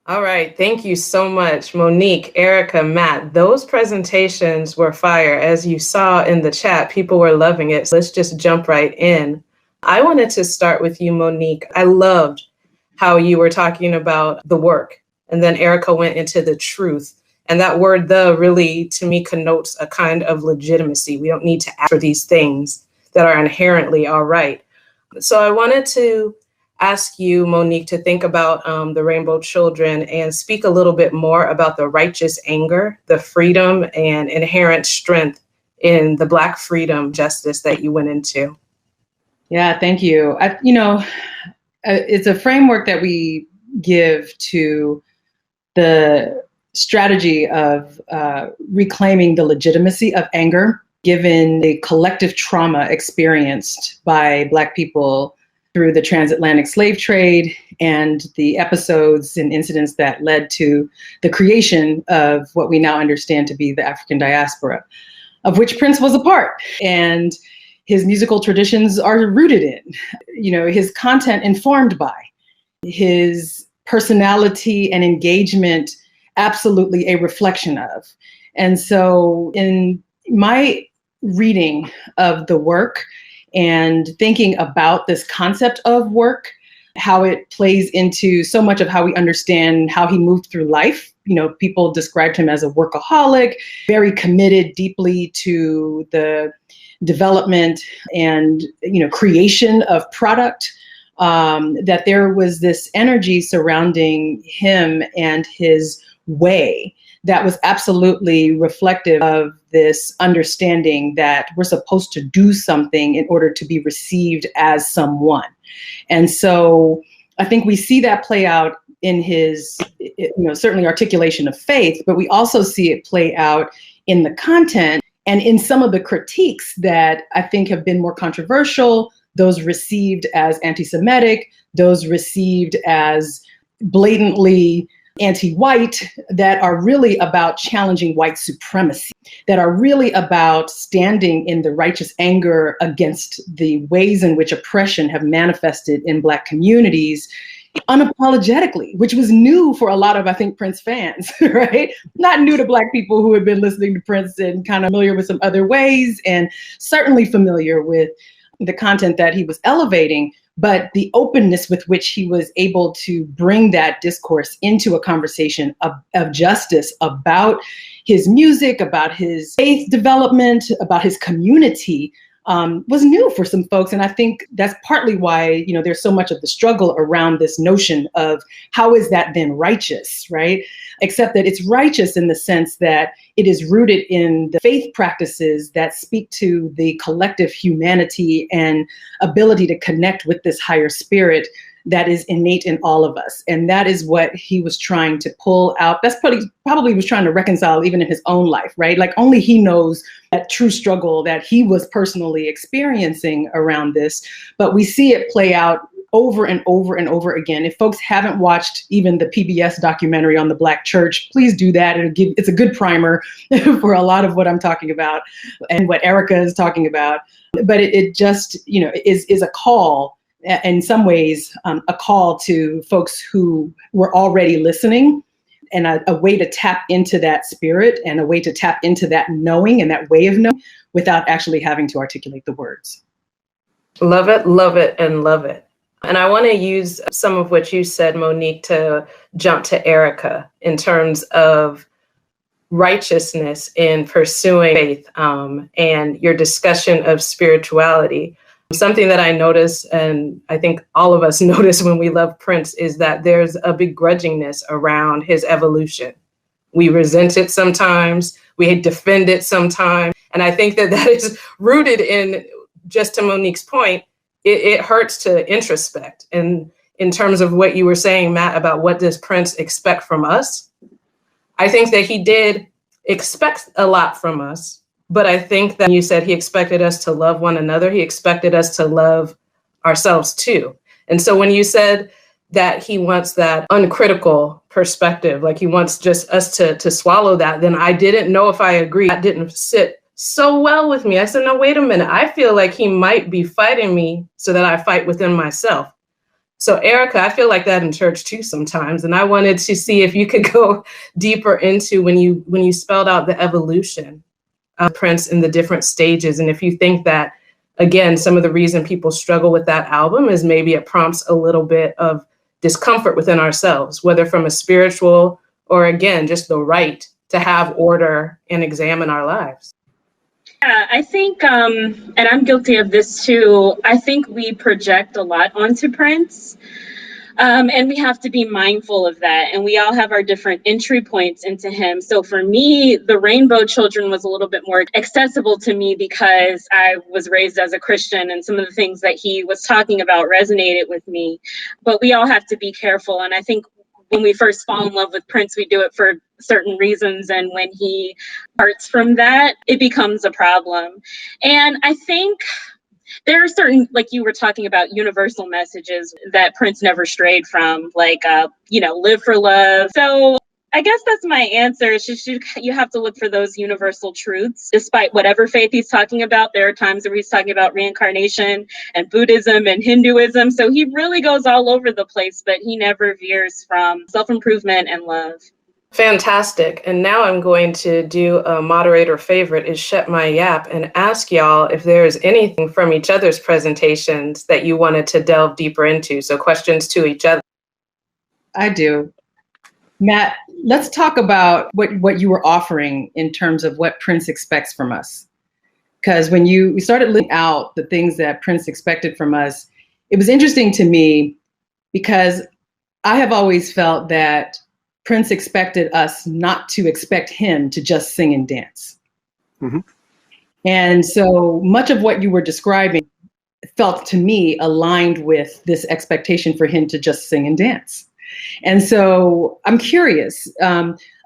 All right. Thank you so much, Monique, Erica, Matt. Those presentations were fire. As you saw in the chat, people were loving it. So let's just jump right in. I wanted to start with you, Monique. I loved how you were talking about the work, and then Erica went into the truth. And that word, the, really, to me, connotes a kind of legitimacy. We don't need to ask for these things that are inherently all right. So I wanted to ask you, Monique, to think about the Rainbow Children and speak a little bit more about the righteous anger, the freedom and inherent strength in the Black freedom justice that you went into. Yeah, thank you. It's a framework that we give to the strategy of reclaiming the legitimacy of anger, given the collective trauma experienced by Black people through the transatlantic slave trade and the episodes and incidents that led to the creation of what we now understand to be the African diaspora, of which Prince was a part. And his musical traditions are rooted in, his content informed by, his personality and engagement absolutely a reflection of. And so in my reading of the work and thinking about this concept of work, how it plays into so much of how we understand how he moved through life. People described him as a workaholic, very committed deeply to the development and, creation of product, that there was this energy surrounding him and his way that was absolutely reflective of this understanding that we're supposed to do something in order to be received as someone. And so I think we see that play out in his, certainly articulation of faith, but we also see it play out in the content and in some of the critiques that I think have been more controversial, those received as anti-Semitic, those received as blatantly anti-white, that are really about challenging white supremacy, that are really about standing in the righteous anger against the ways in which oppression have manifested in Black communities unapologetically, which was new for a lot of, I think, Prince fans, right? Not new to Black people who had been listening to Prince and kind of familiar with some other ways, and certainly familiar with the content that he was elevating, but the openness with which he was able to bring that discourse into a conversation of justice about his music, about his faith development, about his community, was new for some folks. And I think that's partly why, there's so much of the struggle around this notion of how is that then righteous, right? Except that it's righteous in the sense that it is rooted in the faith practices that speak to the collective humanity and ability to connect with this higher spirit that is innate in all of us. And that is what he was trying to pull out. That's probably was trying to reconcile even in his own life, right? Like only he knows that true struggle that he was personally experiencing around this. But we see it play out over and over and over again. If folks haven't watched even the PBS documentary on the Black church, please do that. It's a good primer for a lot of what I'm talking about and what Erica is talking about. But it just, is a call, in some ways, a call to folks who were already listening, and a way to tap into that spirit and a way to tap into that knowing and that way of knowing without actually having to articulate the words. Love it, and love it. And I want to use some of what you said, Monique, to jump to Erica in terms of righteousness in pursuing faith, and your discussion of spirituality. Something that I notice, and I think all of us notice when we love Prince, is that there's a begrudgingness around his evolution. We resent it sometimes, we defend it sometimes. And I think that is rooted in, just to Monique's point, it hurts to introspect. And in terms of what you were saying, Matt, about what does Prince expect from us? I think that he did expect a lot from us, but I think that you said he expected us to love one another. He expected us to love ourselves too. And so when you said that he wants that uncritical perspective, like he wants just us to swallow that, then I didn't know if I agree. That didn't sit so well with me. I said, no, wait a minute. I feel like he might be fighting me so that I fight within myself. So Erica, I feel like that in church too sometimes. And I wanted to see if you could go deeper into when you spelled out the evolution of Prince in the different stages. And if you think that, again, some of the reason people struggle with that album is maybe it prompts a little bit of discomfort within ourselves, whether from a spiritual or, again, just the right to have order and examine our lives. Yeah, I think, and I'm guilty of this too, I think we project a lot onto Prince. And we have to be mindful of that. And we all have our different entry points into him. So for me, the Rainbow Children was a little bit more accessible to me because I was raised as a Christian and some of the things that he was talking about resonated with me. But we all have to be careful. And I think when we first fall in love with Prince, we do it for certain reasons. And when he parts from that, it becomes a problem. And I think there are certain, like you were talking about, universal messages that Prince never strayed from, like, live for love. So I guess that's my answer. It's just you have to look for those universal truths. Despite whatever faith he's talking about, there are times where he's talking about reincarnation and Buddhism and Hinduism. So he really goes all over the place, but he never veers from self-improvement and love. Fantastic. And now I'm going to do a moderator favorite, is shut my yap, and ask y'all if there's anything from each other's presentations that you wanted to delve deeper into. So questions to each other. I do. Matt, let's talk about what you were offering in terms of what Prince expects from us. Because when we started laying out the things that Prince expected from us, it was interesting to me because I have always felt that Prince expected us not to expect him to just sing and dance. Mm-hmm. And so much of what you were describing felt to me aligned with this expectation for him to just sing and dance. And so I'm curious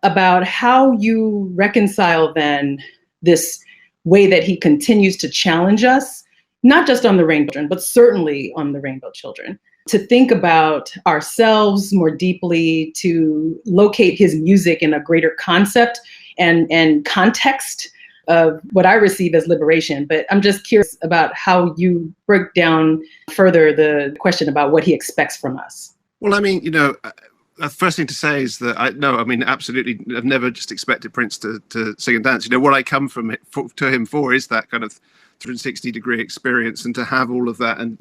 about how you reconcile then this way that he continues to challenge us, not just on the Rainbow Children, but certainly on the Rainbow Children, to think about ourselves more deeply, to locate his music in a greater concept and context of what I receive as liberation. But I'm just curious about how you break down further the question about what he expects from us. Well, I mean, the first thing to say is that absolutely, I've never just expected Prince to sing and dance. What I come to him for is that kind of 360-degree experience, and to have all of that, and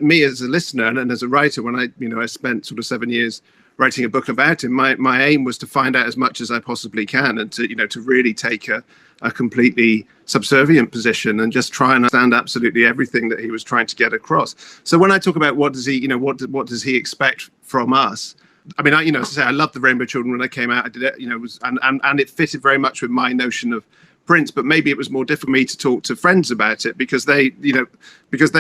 me as a listener and as a writer, when I spent sort of 7 years writing a book about him, my aim was to find out as much as I possibly can, and to really take a completely subservient position and just try and understand absolutely everything that he was trying to get across. So when I talk about what does he expect from us, I mean, as I say, I loved the Rainbow Children when I came out. I did it, and it fitted very much with my notion of Prince, but maybe it was more difficult for me to talk to friends about it because they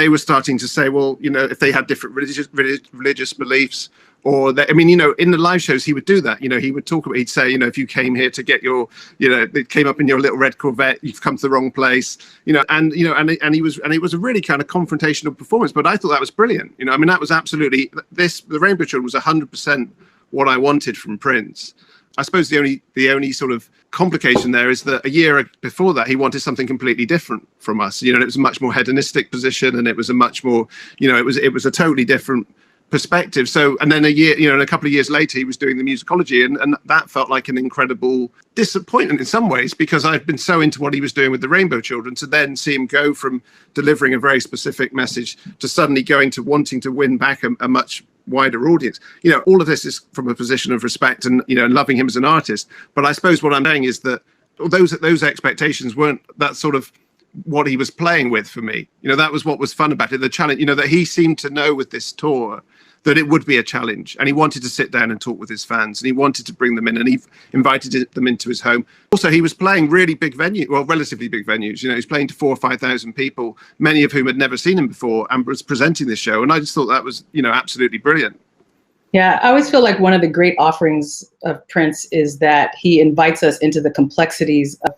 were starting to say, well, if they had different religious beliefs, or that, in the live shows he would do that. He would talk about, he'd say, if you came here to get your, it came up in your little red Corvette, you've come to the wrong place, and it was a really kind of confrontational performance, but I thought that was brilliant. That was absolutely the Rainbow Children was 100% what I wanted from Prince. I suppose the only sort of complication there is that a year before that he wanted something completely different from us. It was a much more hedonistic position, and it was a much more, it was a totally different perspective. So, and then a couple of years later, he was doing the musicology, and that felt like an incredible disappointment in some ways, because I'd been so into what he was doing with the Rainbow Children, to then see him go from delivering a very specific message to suddenly going to wanting to win back a much wider audience. All of this is from a position of respect and loving him as an artist. But I suppose what I'm saying is that those expectations weren't that sort of what he was playing with for me. That was what was fun about it, the challenge, that he seemed to know with this tour that it would be a challenge, and he wanted to sit down and talk with his fans, and he wanted to bring them in, and he invited them into his home. Also, he was playing really big relatively big venues. He's playing to 4,000 or 5,000 people, many of whom had never seen him before, and was presenting this show. And I just thought that was, absolutely brilliant. Yeah, I always feel like one of the great offerings of Prince is that he invites us into the complexities of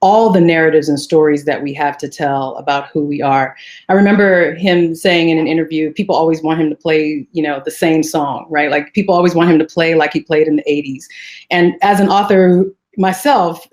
all the narratives and stories that we have to tell about who we are. I remember him saying in an interview, people always want him to play, the same song, right? Like people always want him to play like he played in the 80s. And as an author myself,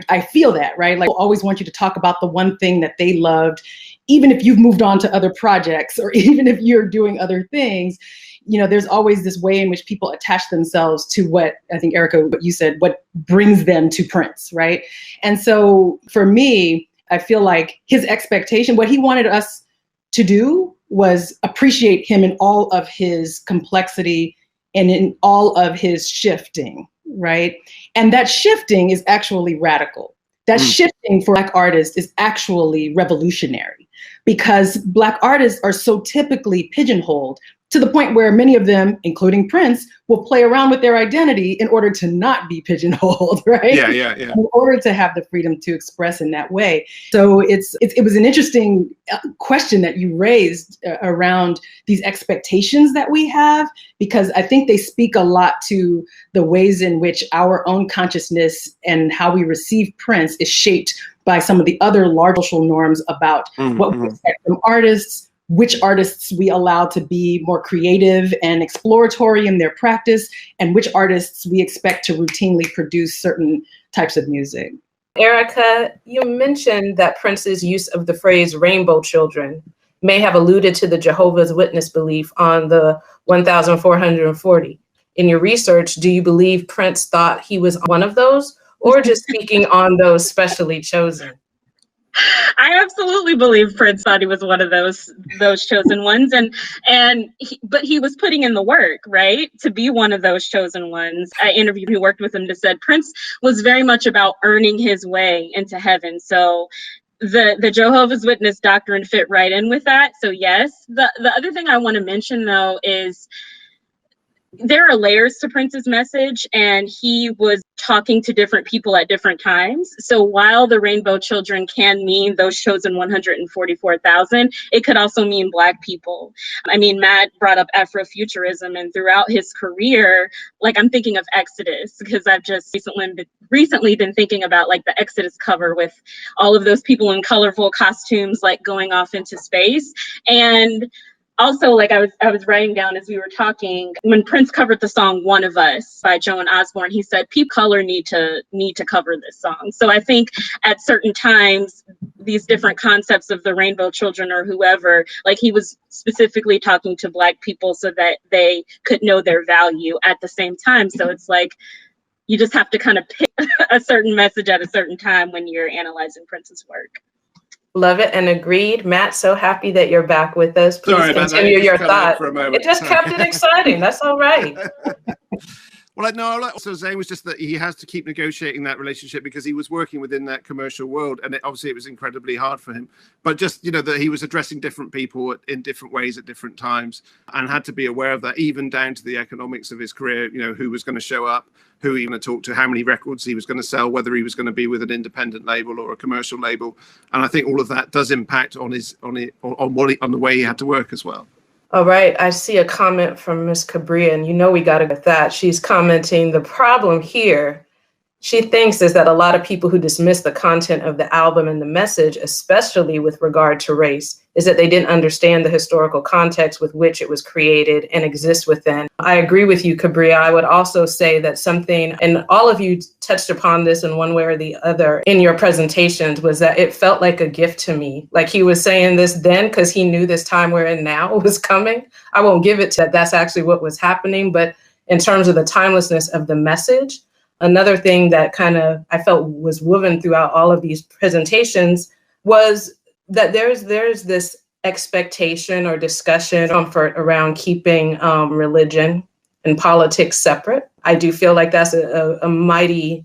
I feel that, right? Like I always want you to talk about the one thing that they loved even if you've moved on to other projects or even if you're doing other things, you know, there's always this way in which people attach themselves to what, I think, Erica, what you said, what brings them to Prince, right? And so for me, I feel like his expectation, what he wanted us to do was appreciate him in all of his complexity and in all of his shifting, right? And that shifting is actually radical. That shifting for Black artists is actually revolutionary, because Black artists are so typically pigeonholed to the point where many of them, including Prince, will play around with their identity in order to not be pigeonholed, right? Yeah. In order to have the freedom to express in that way. So it was an interesting question that you raised around these expectations that we have, because I think they speak a lot to the ways in which our own consciousness and how we receive Prince is shaped by some of the other large social norms about what we expect from artists, which artists we allow to be more creative and exploratory in their practice, and which artists we expect to routinely produce certain types of music. Erica, you mentioned that Prince's use of the phrase rainbow children may have alluded to the Jehovah's Witness belief on the 1,440. In your research, do you believe Prince thought he was one of those, or just speaking on those specially chosen? I absolutely believe Prince thought he was one of those chosen ones, but he was putting in the work, right, to be one of those chosen ones. I interviewed who worked with him that said Prince was very much about earning his way into heaven. So the Jehovah's Witness doctrine fit right in with that. So yes. The other thing I want to mention though is there are layers to Prince's message, and he was talking to different people at different times. So while the rainbow children can mean those chosen 144,000, it could also mean Black people. I mean, Matt brought up Afrofuturism, and throughout his career, like I'm thinking of Exodus, because I've just recently been thinking about like the Exodus cover with all of those people in colorful costumes, like going off into space. And also, like I was writing down as we were talking, when Prince covered the song "One of Us" by Joan Osborne, he said people of color need to cover this song. So I think at certain times, these different concepts of the rainbow children or whoever, like he was specifically talking to Black people so that they could know their value at the same time. So it's like you just have to kind of pick a certain message at a certain time when you're analyzing Prince's work. Love it and agreed. Matt, so happy that you're back with us. Please continue your thought. It just kept it exciting. That's all right. Well, no, what I was saying was just that he has to keep negotiating that relationship because he was working within that commercial world, and obviously it was incredibly hard for him. But just, you know, that he was addressing different people in different ways at different times, and had to be aware of that, even down to the economics of his career. You know, who was going to show up, who he was going to talk to, how many records he was going to sell, whether he was going to be with an independent label or a commercial label. And I think all of that does impact on the way he had to work as well. All right, I see a comment from Miss Cabria, and you know we got to get that. She's commenting, the problem here, she thinks, is that a lot of people who dismiss the content of the album and the message, especially with regard to race, is that they didn't understand the historical context with which it was created and exists within. I agree with you, Cabria. I would also say that something, and all of you touched upon this in one way or the other in your presentations, was that it felt like a gift to me. Like he was saying this then because he knew this time we're in now was coming. I won't give it to that. That's actually what was happening. But in terms of the timelessness of the message, another thing that kind of I felt was woven throughout all of these presentations was that there's this expectation or discussion, comfort around keeping religion and politics separate. I do feel like that's a mighty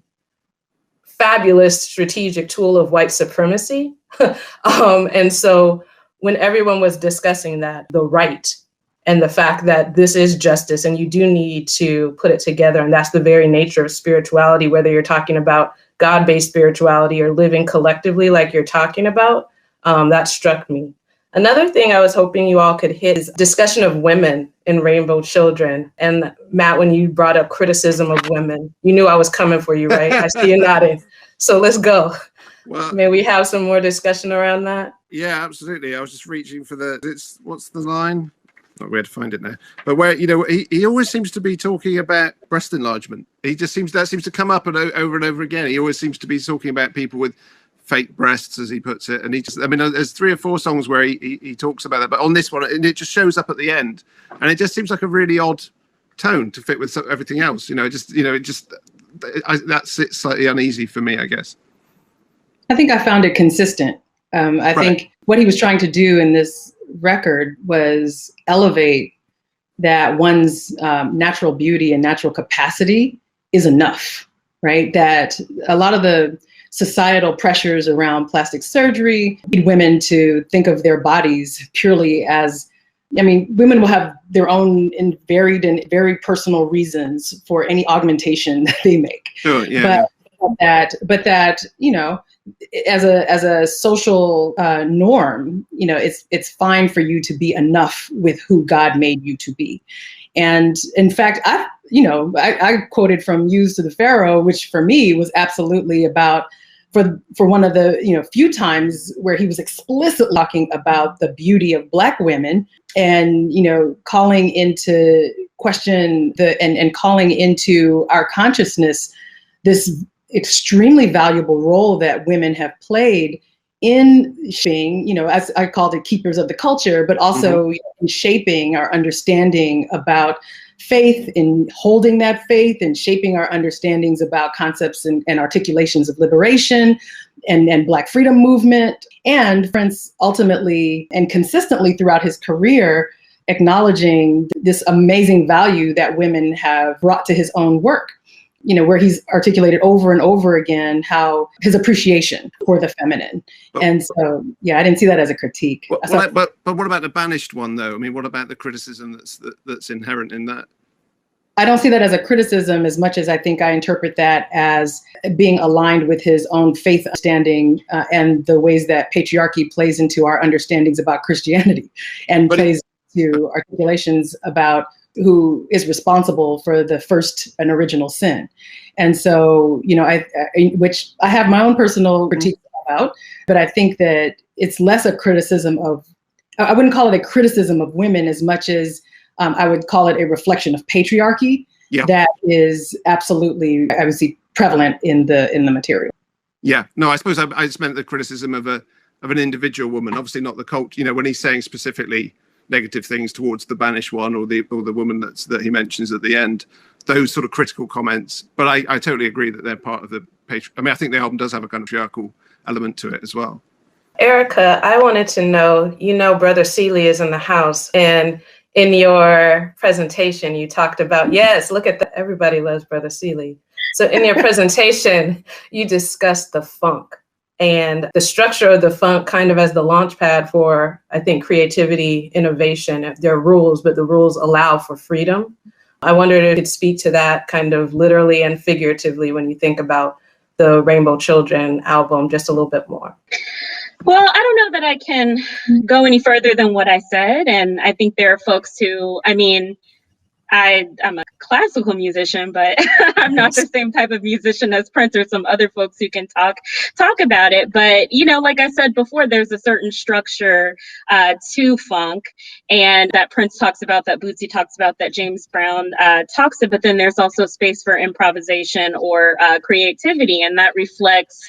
fabulous strategic tool of white supremacy. And so when everyone was discussing that, the right and the fact that this is justice and you do need to put it together, and that's the very nature of spirituality, whether you're talking about God-based spirituality or living collectively like you're talking about, that struck me. Another thing I was hoping you all could hit is discussion of women in Rainbow Children. And Matt, when you brought up criticism of women, you knew I was coming for you, right? I see you nodding. So let's go. Well, may we have some more discussion around that? Yeah, absolutely. I was just reaching for what's the line? Not where to find it now. But where, you know, he always seems to be talking about breast enlargement. That seems to come up over and over again. He always seems to be talking about people with fake breasts, as he puts it. And he just, I mean, there's 3 or 4 songs where he talks about that, but on this one, it just shows up at the end, and it just seems like a really odd tone to fit with everything else. That sits slightly uneasy for me, I guess. I think I found it consistent. I think what he was trying to do in this record was elevate that one's natural beauty and natural capacity is enough, right? That a lot of the societal pressures around plastic surgery lead women to think of their bodies purely as, I mean, women will have their own varied and very personal reasons for any augmentation that they make. Sure, yeah. But that, you know, as a social norm, you know, it's fine for you to be enough with who God made you to be. And in fact, I quoted from Used to the Pharaoh, which for me was absolutely about, for one of the, you know, few times where he was explicitly talking about the beauty of Black women and, you know, calling into question and calling into our consciousness this extremely valuable role that women have played in shaping, you know, as I called it, keepers of the culture, but also in shaping our understanding about faith, in holding that faith and shaping our understandings about concepts and articulations of liberation and Black freedom movement. And Prince ultimately and consistently throughout his career acknowledging this amazing value that women have brought to his own work, you know, where he's articulated over and over again how his appreciation for the feminine. And so, yeah, I didn't see that as a critique. But what about the banished one, though? I mean, what about the criticism that's inherent in that? I don't see that as a criticism as much as I think I interpret that as being aligned with his own faith understanding and the ways that patriarchy plays into our understandings about Christianity and plays to articulations about who is responsible for the first and original sin. And so, you know, which I have my own personal critiques about, but I think that it's less a criticism of, I wouldn't call it a criticism of women as much as I would call it a reflection of patriarchy that is absolutely, I would see, prevalent in the material. Yeah, no, I suppose I just meant the criticism of an individual woman, obviously not the cult. You know, when he's saying specifically negative things towards the banished one or the woman that he mentions at the end, those sort of critical comments. But I totally agree that they're part of the I mean, I think the album does have a kind of patriarchal element to it as well. Erica, I wanted to know, you know, Brother Seeley is in the house, and in your presentation, you talked about, yes, look at that. Everybody loves Brother Seeley. So in your presentation, you discussed the funk and the structure of the funk kind of as the launch pad for, I think, creativity, innovation. There are rules, but the rules allow for freedom. I wondered if you could speak to that kind of literally and figuratively when you think about the Rainbow Children album just a little bit more. Well, I don't know that I can go any further than what I said. And I think there are folks who, I mean, I'm a classical musician, but I'm not the same type of musician as Prince or some other folks who can talk about it. But, you know, like I said before, there's a certain structure to funk, and that Prince talks about, that Bootsy talks about, that James Brown talks about. But then there's also space for improvisation or creativity, and that reflects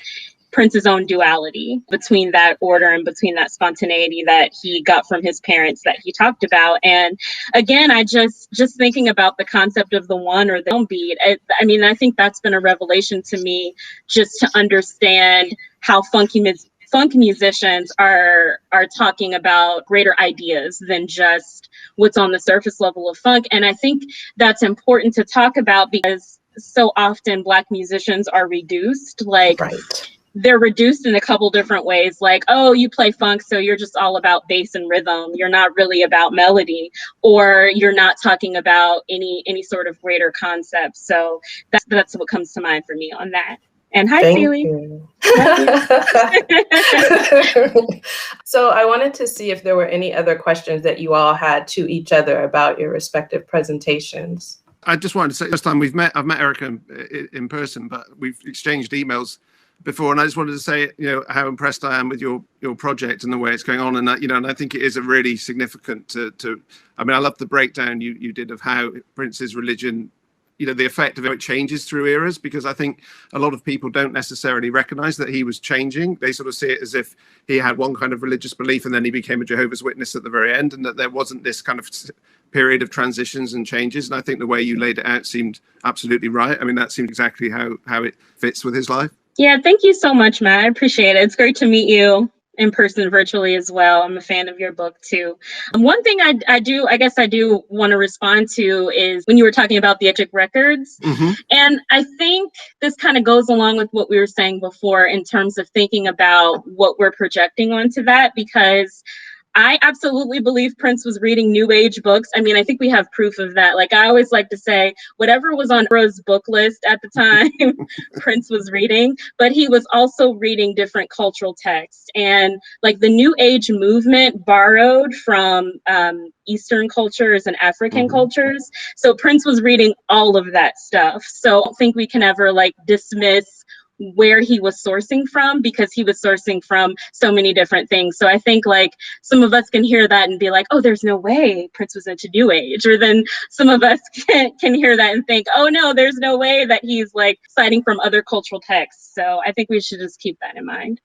Prince's own duality between that order and between that spontaneity that he got from his parents that he talked about. And again, I just thinking about the concept of the one or the downbeat. I mean, I think that's been a revelation to me, just to understand how funk musicians are talking about greater ideas than just what's on the surface level of funk. And I think that's important to talk about because so often Black musicians are reduced, like, they're reduced in a couple different ways, like, oh, you play funk, so you're just all about bass and rhythm. You're not really about melody, or you're not talking about any sort of greater concept. So that's what comes to mind for me on that. And hi, Seeley. So I wanted to see if there were any other questions that you all had to each other about your respective presentations. I just wanted to say, this time I've met Erica in person, but we've exchanged emails before, and I just wanted to say, you know, how impressed I am with your project and the way it's going on, and that, you know, and I think it is a really significant to I mean, I love the breakdown you did of how Prince's religion, the effect of it changes through eras, because I think a lot of people don't necessarily recognize that he was changing. They sort of see it as if he had one kind of religious belief and then he became a Jehovah's Witness at the very end, and that there wasn't this kind of period of transitions and changes. And I think the way you laid it out seemed absolutely right. I mean, that seemed exactly how it fits with his life. Yeah, thank you so much, Matt. I appreciate it. It's great to meet you in person, virtually as well. I'm a fan of your book too. One thing I do want to respond to is when you were talking about the Epic records. Mm-hmm. And I think this kind of goes along with what we were saying before in terms of thinking about what we're projecting onto that, because I absolutely believe Prince was reading New Age books. I mean, I think we have proof of that. Like, I always like to say, whatever was on Oprah's book list at the time, Prince was reading, but he was also reading different cultural texts. And like the New Age movement borrowed from Eastern cultures and African cultures. So Prince was reading all of that stuff. So I don't think we can ever like dismiss where he was sourcing from, because he was sourcing from so many different things. So I think like some of us can hear that and be like, oh, there's no way Prince was into New Age. Or then some of us can hear that and think, oh no, there's no way that he's like citing from other cultural texts. So I think we should just keep that in mind.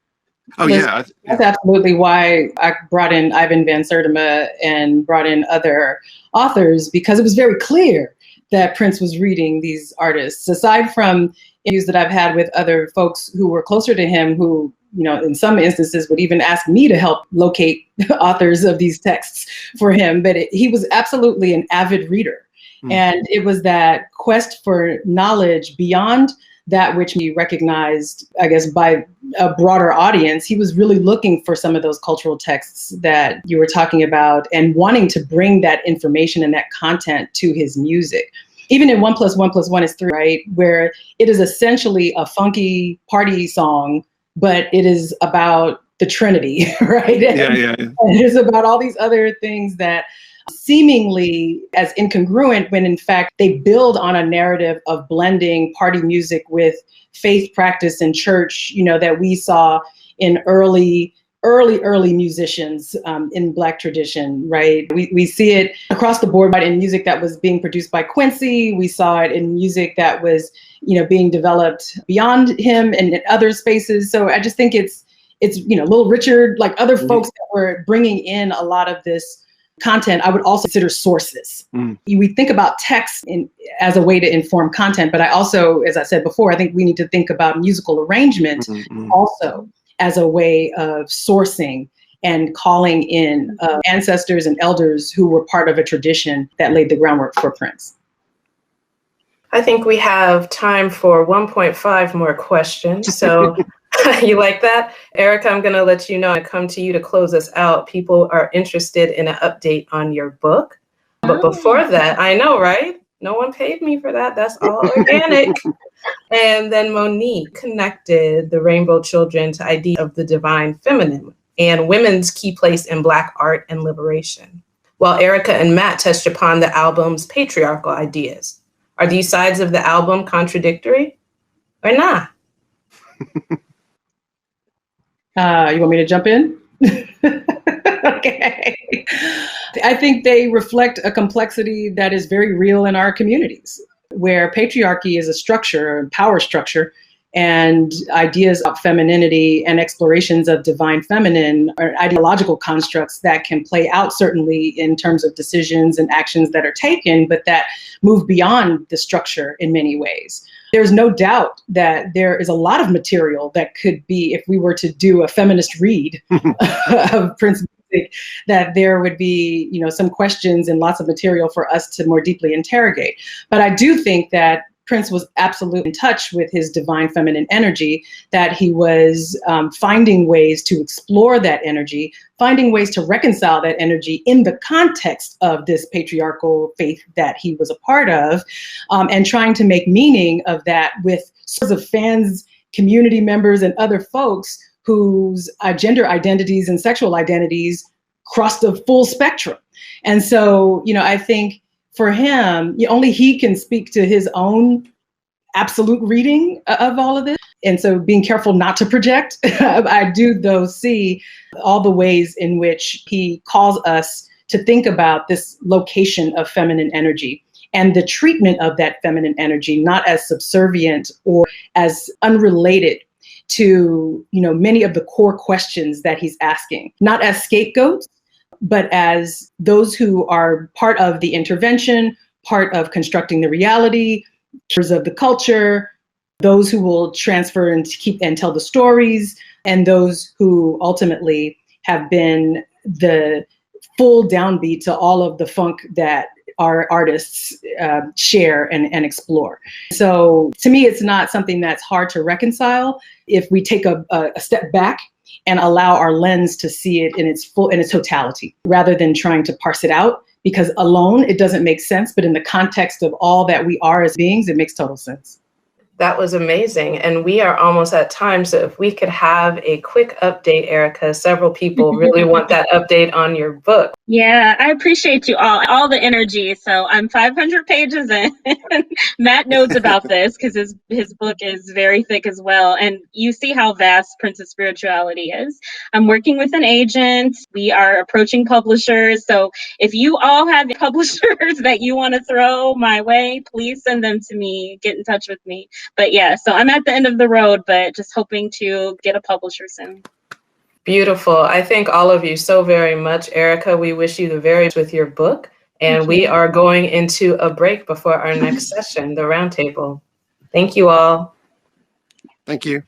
Oh yeah. That's absolutely why I brought in Ivan van Sertima and brought in other authors, because it was very clear that Prince was reading these artists. Aside from interviews that I've had with other folks who were closer to him, who, in some instances would even ask me to help locate authors of these texts for him. But he was absolutely an avid reader. And it was that quest for knowledge beyond that which he recognized, I guess, by a broader audience. He was really looking for some of those cultural texts that you were talking about and wanting to bring that information and that content to his music. Even in 1+1+1is3, right, where it is essentially a funky party song, but it is about the Trinity, right? Yeah. And it is about all these other things that seemingly as incongruent, when in fact they build on a narrative of blending party music with faith practice in church, that we saw in early musicians in Black tradition, right? We see it across the board, but in music that was being produced by Quincy. We saw it in music that was, being developed beyond him and in other spaces. So I just think it's Little Richard, like other folks that were bringing in a lot of this content. I would also consider sources. We think about text as a way to inform content, but I also, as I said before, I think we need to think about musical arrangement also as a way of sourcing and calling in ancestors and elders who were part of a tradition that laid the groundwork for Prince. I think we have time for 1.5 more questions. So you like that? Erica, I'm going to let you know I come to you to close us out. People are interested in an update on your book. But before that, I know, right? No one paid me for that. That's all organic. And then Monique connected the Rainbow Children to idea of the divine feminine and women's key place in Black art and liberation, while Erica and Matt touched upon the album's patriarchal ideas. Are these sides of the album contradictory or not? You want me to jump in? Okay. I think they reflect a complexity that is very real in our communities, where patriarchy is a structure, a power structure, and ideas of femininity and explorations of divine feminine are ideological constructs that can play out certainly in terms of decisions and actions that are taken, but that move beyond the structure in many ways. There's no doubt that there is a lot of material that could be, if we were to do a feminist read of Prince music, that there would be, some questions and lots of material for us to more deeply interrogate. But I do think that Prince was absolutely in touch with his divine feminine energy, that he was finding ways to explore that energy, finding ways to reconcile that energy in the context of this patriarchal faith that he was a part of, and trying to make meaning of that with sorts of fans, community members, and other folks whose gender identities and sexual identities crossed the full spectrum. And so, I think for him, only he can speak to his own absolute reading of all of this. And so being careful not to project. I do, though, see all the ways in which he calls us to think about this location of feminine energy and the treatment of that feminine energy, not as subservient or as unrelated to, you know, many of the core questions that he's asking, not as scapegoats, but as those who are part of the intervention, part of constructing the reality, of the culture, those who will transfer and keep and tell the stories, and those who ultimately have been the full downbeat to all of the funk that our artists share and explore. So to me, it's not something that's hard to reconcile if we take a step back and allow our lens to see it in its totality, rather than trying to parse it out, because alone it doesn't make sense, but in the context of all that we are as beings, it makes total sense. That was amazing. And we are almost at time. So if we could have a quick update, Erica, several people really want that update on your book. Yeah, I appreciate you all the energy. So I'm 500 pages in. Matt knows about this because his book is very thick as well. And you see how vast Prince of Spirituality is. I'm working with an agent. We are approaching publishers. So if you all have publishers that you want to throw my way, please send them to me. Get in touch with me. But yeah, so I'm at the end of the road, but just hoping to get a publisher soon. Beautiful. I thank all of you so very much. Erica, we wish you the very best with your book. And we are going into a break before our next session, the roundtable. Thank you all. Thank you.